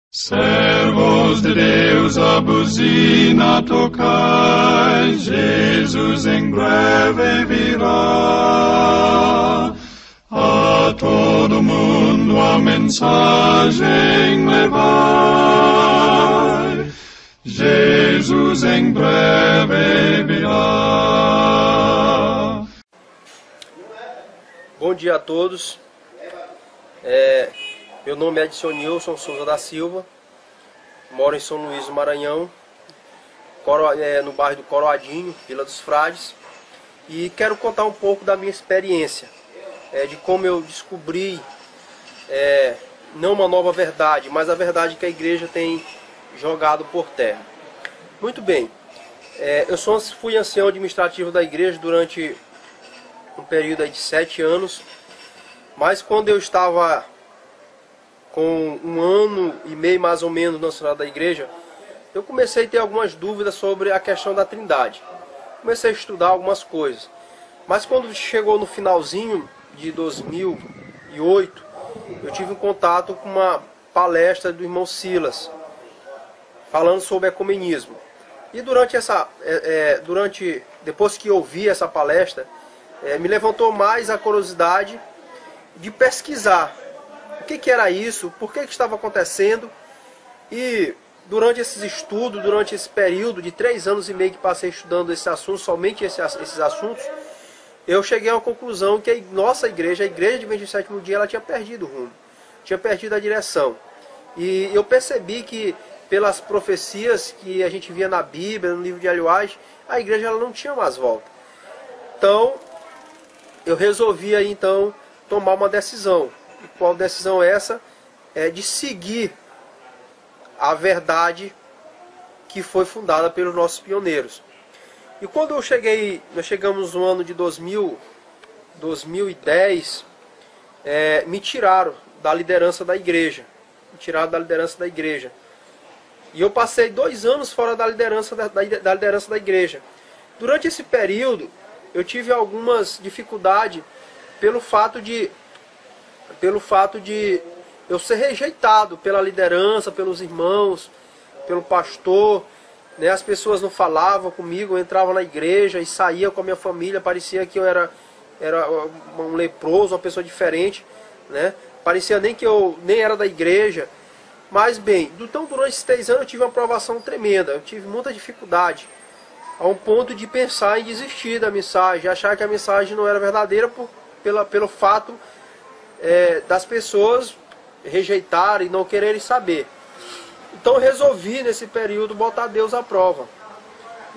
Servos de Deus, a buzina tocai, Jesus em breve virá. A todo mundo a mensagem levai, Jesus em breve virá. Bom dia a todos. Meu nome é Edson Souza da Silva, moro em São Luís do Maranhão, no bairro do Coroadinho, Vila dos Frades, e quero contar um pouco da minha experiência, de como eu descobri não uma nova verdade, mas a verdade que a igreja tem jogado por terra. Muito bem, fui ancião administrativo da igreja durante um período aí de 7 anos, mas quando eu estava com 1 ano e meio mais ou menos na cidade da igreja, eu comecei a ter algumas dúvidas sobre a questão da Trindade. Comecei a estudar algumas coisas, mas quando chegou no finalzinho de 2008, eu tive um contato com uma palestra do irmão Silas, falando sobre ecumenismo. E depois que eu ouvi essa palestra, me levantou mais a curiosidade de pesquisar o que era isso, por que estava acontecendo. E durante esses estudos, durante esse período de 3 anos e meio que passei estudando esse assunto, somente esses assuntos, eu cheguei a uma conclusão que a nossa igreja, a igreja de 27º dia, ela tinha perdido o rumo, tinha perdido a direção. E eu percebi que pelas profecias que a gente via na Bíblia, no livro de Ellen White, a igreja ela não tinha mais volta. Então, eu resolvi aí então tomar uma decisão. E qual decisão é essa? É de seguir a verdade que foi fundada pelos nossos pioneiros. E quando nós chegamos no ano de 2010, me tiraram da liderança da igreja. E eu passei 2 anos fora da liderança da igreja. Durante esse período, eu tive algumas dificuldades pelo fato de eu ser rejeitado pela liderança, pelos irmãos, pelo pastor, né? As pessoas não falavam comigo, eu entrava na igreja e saía com a minha família, parecia que eu era um leproso, uma pessoa diferente, né? Parecia nem que eu nem era da igreja. Mas bem, então durante esses 3 anos eu tive uma provação tremenda, eu tive muita dificuldade, a um ponto de pensar em desistir da mensagem, achar que a mensagem não era verdadeira pelo fato das pessoas rejeitarem e não quererem saber. Então eu resolvi nesse período botar Deus à prova.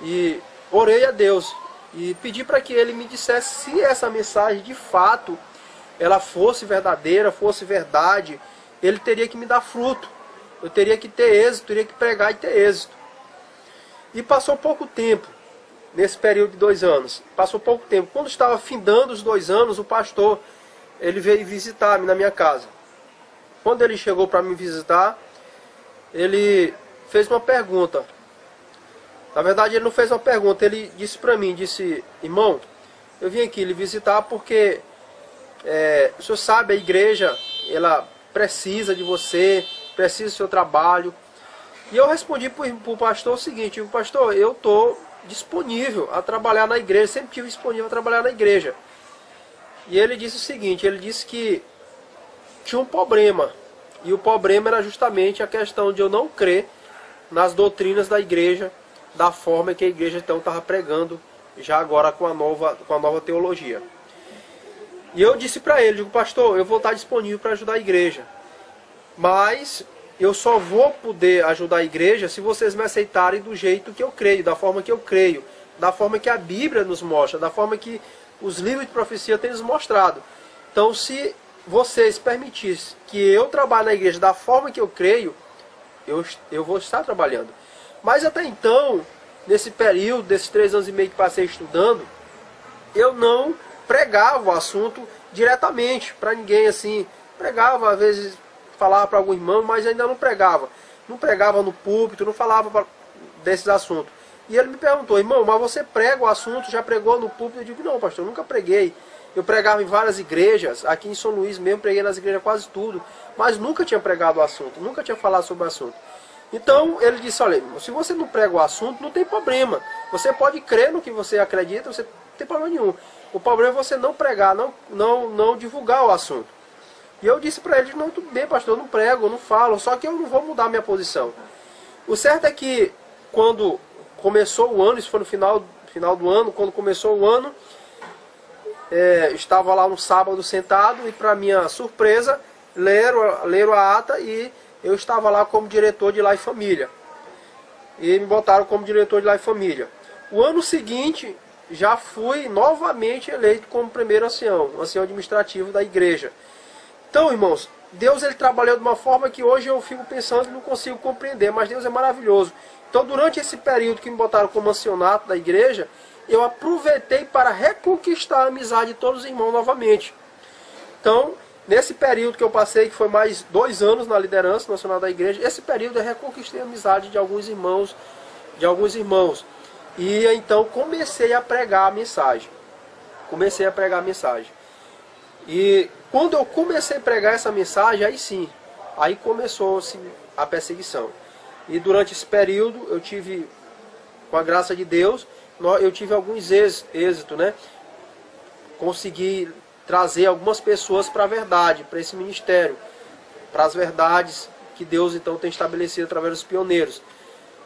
E orei a Deus e pedi para que Ele me dissesse se essa mensagem de fato ela fosse verdadeira, fosse verdade. Ele teria que me dar fruto. Eu teria que ter êxito, teria que pregar e ter êxito. E passou pouco tempo, nesse período de 2 anos. Passou pouco tempo. Quando estava findando os 2 anos, o pastor, ele veio visitar-me na minha casa. Quando ele chegou para me visitar, ele fez uma pergunta. Na verdade, ele não fez uma pergunta, ele disse para mim, irmão, eu vim aqui lhe visitar porque o senhor sabe, a igreja, ela precisa de você, precisa do seu trabalho. E eu respondi para o pastor o seguinte: pastor, eu estou disponível a trabalhar na igreja, sempre estive disponível a trabalhar na igreja. E ele disse o seguinte, ele disse que tinha um problema, e o problema era justamente a questão de eu não crer nas doutrinas da igreja, da forma que a igreja então estava pregando, já agora com a nova teologia. E eu disse para ele, pastor, eu vou estar disponível para ajudar a igreja, mas eu só vou poder ajudar a igreja se vocês me aceitarem do jeito que eu creio, da forma que eu creio, da forma que a Bíblia nos mostra, da forma que os livros de profecia têm nos mostrado. Então, se vocês permitissem que eu trabalhe na igreja da forma que eu creio, eu vou estar trabalhando. Mas até então, nesse período, desses 3 anos e meio que passei estudando, eu não pregava o assunto diretamente para ninguém, assim. Pregava, às vezes falava para algum irmão, mas ainda não pregava. Não pregava no púlpito, não falava desses assuntos. E ele me perguntou, irmão, mas você prega o assunto, já pregou no púlpito? Eu digo, não, pastor, eu nunca preguei. Eu pregava em várias igrejas, aqui em São Luís mesmo, preguei nas igrejas quase tudo, mas nunca tinha pregado o assunto, nunca tinha falado sobre o assunto. Então ele disse, olha, se você não prega o assunto, não tem problema. Você pode crer no que você acredita, você não tem problema nenhum. O problema é você não pregar, não divulgar o assunto. E eu disse para ele, não, tudo bem, pastor, eu não prego, eu não falo, só que eu não vou mudar minha posição. O certo é que quando começou o ano, isso foi no final do ano, quando começou o ano, estava lá no sábado sentado e, para minha surpresa, leram a ata e eu estava lá como diretor de Lar e Família. E me botaram como diretor de Lar e Família. O ano seguinte, já fui novamente eleito como primeiro ancião administrativo da igreja. Então, irmãos, Deus ele trabalhou de uma forma que hoje eu fico pensando e não consigo compreender, mas Deus é maravilhoso. Então, durante esse período que me botaram como ancianato da igreja, eu aproveitei para reconquistar a amizade de todos os irmãos novamente. Então, nesse período que eu passei, que foi mais 2 anos na liderança nacional da igreja, esse período eu reconquistei a amizade de alguns irmãos, E então comecei a pregar a mensagem. E quando eu comecei a pregar essa mensagem, aí sim, aí começou-se a perseguição. E durante esse período eu tive, com a graça de Deus, eu tive alguns êxitos, né? Consegui trazer algumas pessoas para a verdade, para esse ministério, para as verdades que Deus então tem estabelecido através dos pioneiros.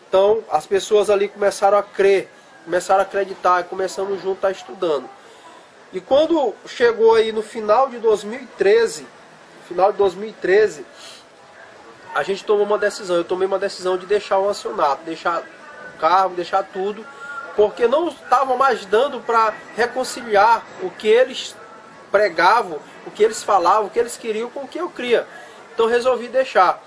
Então as pessoas ali começaram a crer, começaram a acreditar, e começamos juntos a estar estudando. E quando chegou aí no final de 2013, a gente tomou uma decisão. Eu tomei uma decisão de deixar o ancianato, deixar o cargo, deixar tudo, porque não estava mais dando para reconciliar o que eles pregavam, o que eles falavam, o que eles queriam com o que eu cria. Então resolvi deixar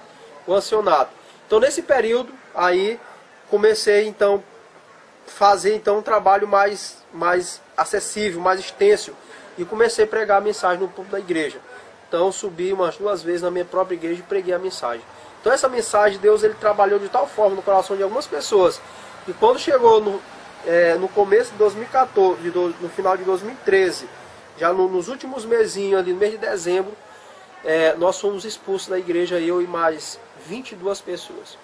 o ancianato. Então nesse período aí comecei então fazer então um trabalho mais acessível, mais extenso, e comecei a pregar a mensagem no púlpito da igreja. Então subi umas 2 vezes na minha própria igreja e preguei a mensagem. Então essa mensagem Deus ele trabalhou de tal forma no coração de algumas pessoas, e quando chegou no começo de 2014, no final de 2013, já nos últimos mesinhos ali, no mês de dezembro, nós fomos expulsos da igreja, eu e mais 22 pessoas.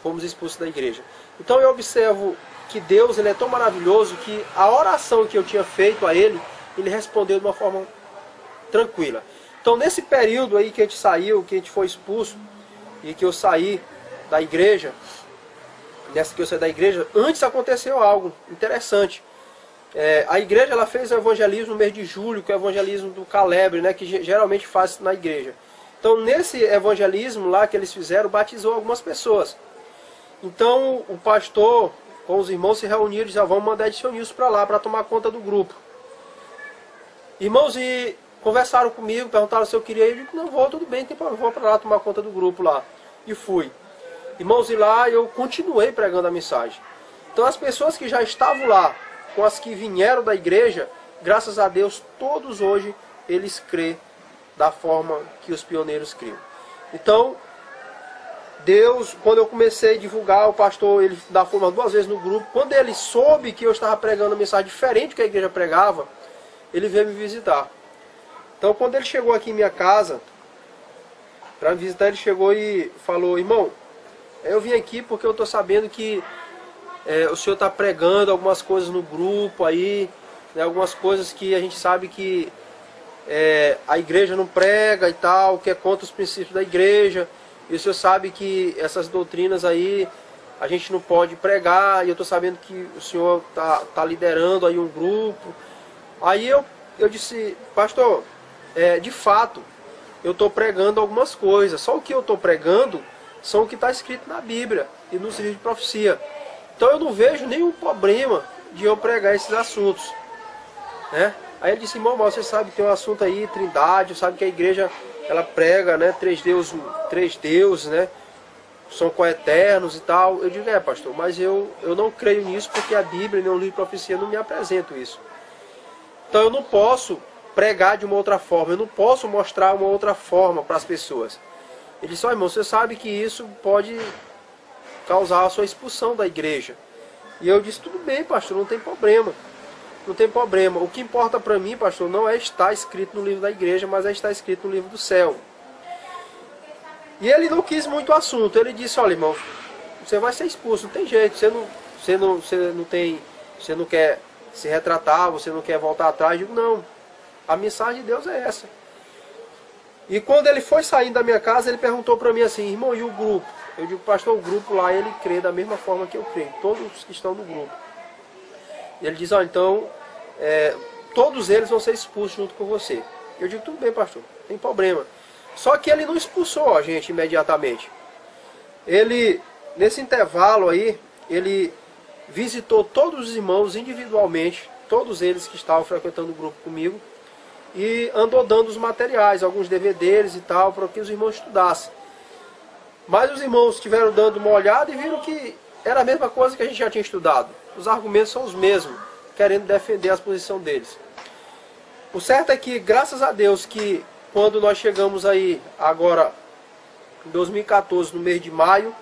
Fomos expulsos da igreja. Então eu observo que Deus ele é tão maravilhoso que a oração que eu tinha feito a Ele, Ele respondeu de uma forma tranquila. Então nesse período aí que a gente saiu, que a gente foi expulso, e que eu saí da igreja, antes aconteceu algo interessante. A igreja ela fez o evangelismo no mês de julho, que é o evangelismo do Calebre, né, que geralmente faz na igreja. Então nesse evangelismo lá que eles fizeram, batizou algumas pessoas. Então o pastor com os irmãos se reuniram e disseram, vamos mandar Edson Nilson para lá, para tomar conta do grupo. Irmãos, e conversaram comigo, perguntaram se eu queria ir. Eu disse, não, vou, tudo bem, vou para lá tomar conta do grupo lá. E fui. Irmãos, e lá eu continuei pregando a mensagem. Então as pessoas que já estavam lá, com as que vieram da igreja, graças a Deus, todos hoje, eles crêem da forma que os pioneiros criam. Então, Deus, quando eu comecei a divulgar, o pastor, ele dá forma 2 vezes no grupo. Quando ele soube que eu estava pregando uma mensagem diferente do que a igreja pregava, ele veio me visitar. Então, quando ele chegou aqui em minha casa, para me visitar, ele chegou e falou, irmão, eu vim aqui porque eu estou sabendo que o senhor está pregando algumas coisas no grupo aí, né, algumas coisas que a gente sabe que a igreja não prega e tal, que é contra os princípios da igreja. E o senhor sabe que essas doutrinas aí a gente não pode pregar, e eu estou sabendo que o senhor tá liderando aí um grupo. Aí eu disse, pastor, de fato, eu estou pregando algumas coisas, só o que eu estou pregando são o que está escrito na Bíblia e nos livros de profecia. Então eu não vejo nenhum problema de eu pregar esses assuntos, né? Aí ele disse, irmão, mas você sabe que tem um assunto aí, trindade, sabe que a igreja ela prega, né, 3 deuses, né, são coeternos e tal. Eu digo, pastor, mas eu não creio nisso porque a Bíblia, nem o livro de profecia não me apresenta isso. Então eu não posso pregar de uma outra forma, eu não posso mostrar uma outra forma para as pessoas. Ele disse, irmão, você sabe que isso pode causar a sua expulsão da igreja. E eu disse, tudo bem, pastor, não tem problema. não tem problema. O que importa para mim, pastor, não é estar escrito no livro da igreja, mas é estar escrito no livro do céu. E ele não quis muito o assunto. Ele disse, olha, irmão, você vai ser expulso, não tem jeito. Você não quer se retratar, você não quer voltar atrás. Eu digo, não. A mensagem de Deus é essa. E quando ele foi saindo da minha casa, ele perguntou para mim assim, irmão, e o grupo? Eu digo, pastor, o grupo lá, ele crê da mesma forma que eu creio. Todos que estão no grupo. E ele diz, ó, então, todos eles vão ser expulsos junto com você. Eu digo, tudo bem, pastor, não tem problema. Só que ele não expulsou a gente imediatamente. Ele, nesse intervalo aí, ele visitou todos os irmãos individualmente, todos eles que estavam frequentando o grupo comigo, e andou dando os materiais, alguns DVDs e tal, para que os irmãos estudassem. Mas os irmãos estiveram dando uma olhada e viram que era a mesma coisa que a gente já tinha estudado. Os argumentos são os mesmos, querendo defender a posição deles. O certo é que, graças a Deus, que quando nós chegamos aí, agora, em 2014, no mês de maio,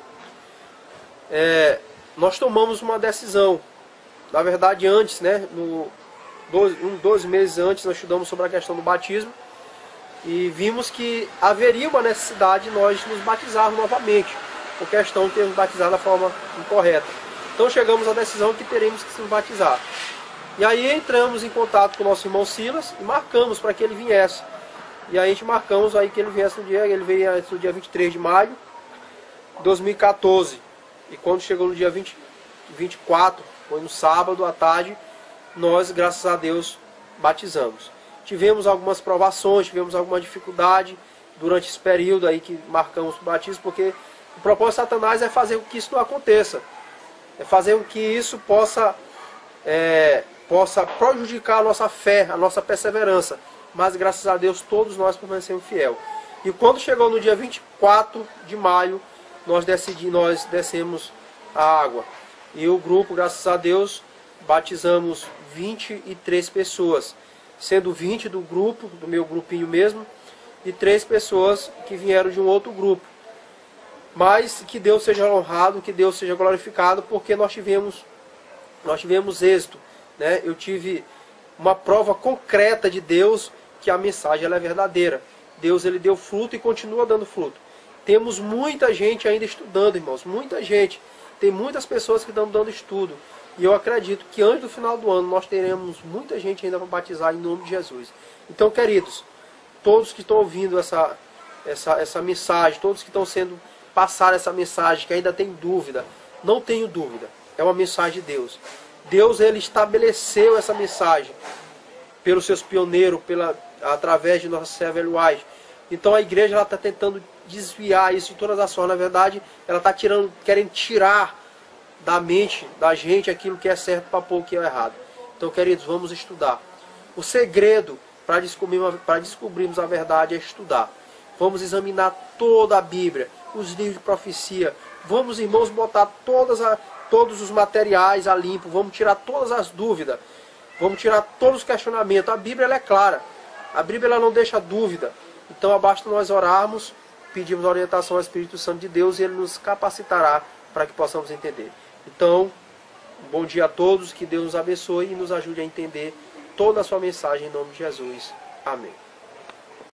nós tomamos uma decisão. Na verdade, antes, né, 12 meses antes, nós estudamos sobre a questão do batismo e vimos que haveria uma necessidade de nós nos batizarmos novamente, por questão de termos batizado da forma incorreta. Então chegamos à decisão que teremos que nos batizar. E aí entramos em contato com o nosso irmão Silas e marcamos para que ele viesse. E aí a gente marcamos aí que ele viesse no dia, ele veio no dia 23 de maio de 2014. E quando chegou no dia 24, foi no sábado à tarde, nós, graças a Deus, batizamos. Tivemos algumas provações, tivemos alguma dificuldade durante esse período aí que marcamos o batismo, porque o propósito de Satanás é fazer com que isso não aconteça. É fazer com que isso possa prejudicar a nossa fé, a nossa perseverança. Mas, graças a Deus, todos nós permanecemos fiel. E quando chegou no dia 24 de maio, nós descemos a água. E o grupo, graças a Deus, batizamos 23 pessoas. Sendo 20 do grupo, do meu grupinho mesmo, e 3 pessoas que vieram de um outro grupo. Mas que Deus seja honrado, que Deus seja glorificado, porque nós tivemos êxito, né? Eu tive uma prova concreta de Deus que a mensagem ela é verdadeira. Deus ele deu fruto e continua dando fruto. Temos muita gente ainda estudando, irmãos, muita gente. Tem muitas pessoas que estão dando estudo. E eu acredito que antes do final do ano nós teremos muita gente ainda para batizar em nome de Jesus. Então, queridos, todos que estão ouvindo essa mensagem, todos que estão sendo passar essa mensagem, que ainda tem dúvida, não tenho dúvida, é uma mensagem de Deus. Deus ele estabeleceu essa mensagem pelos seus pioneiros, através de nossa serva Ellen White. Então a igreja está tentando desviar isso de todas as formas. Na verdade, ela está querendo tirar da mente da gente aquilo que é certo para pôr o que é errado. Então, queridos, vamos estudar. O segredo para descobrirmos a verdade é estudar. Vamos examinar toda a Bíblia, os livros de profecia. Vamos, irmãos, botar todos os materiais a limpo. Vamos tirar todas as dúvidas. Vamos tirar todos os questionamentos. A Bíblia ela é clara. A Bíblia ela não deixa dúvida. Então, basta nós orarmos, pedirmos a orientação ao Espírito Santo de Deus e Ele nos capacitará para que possamos entender. Então, um bom dia a todos, que Deus nos abençoe e nos ajude a entender toda a sua mensagem em nome de Jesus. Amém.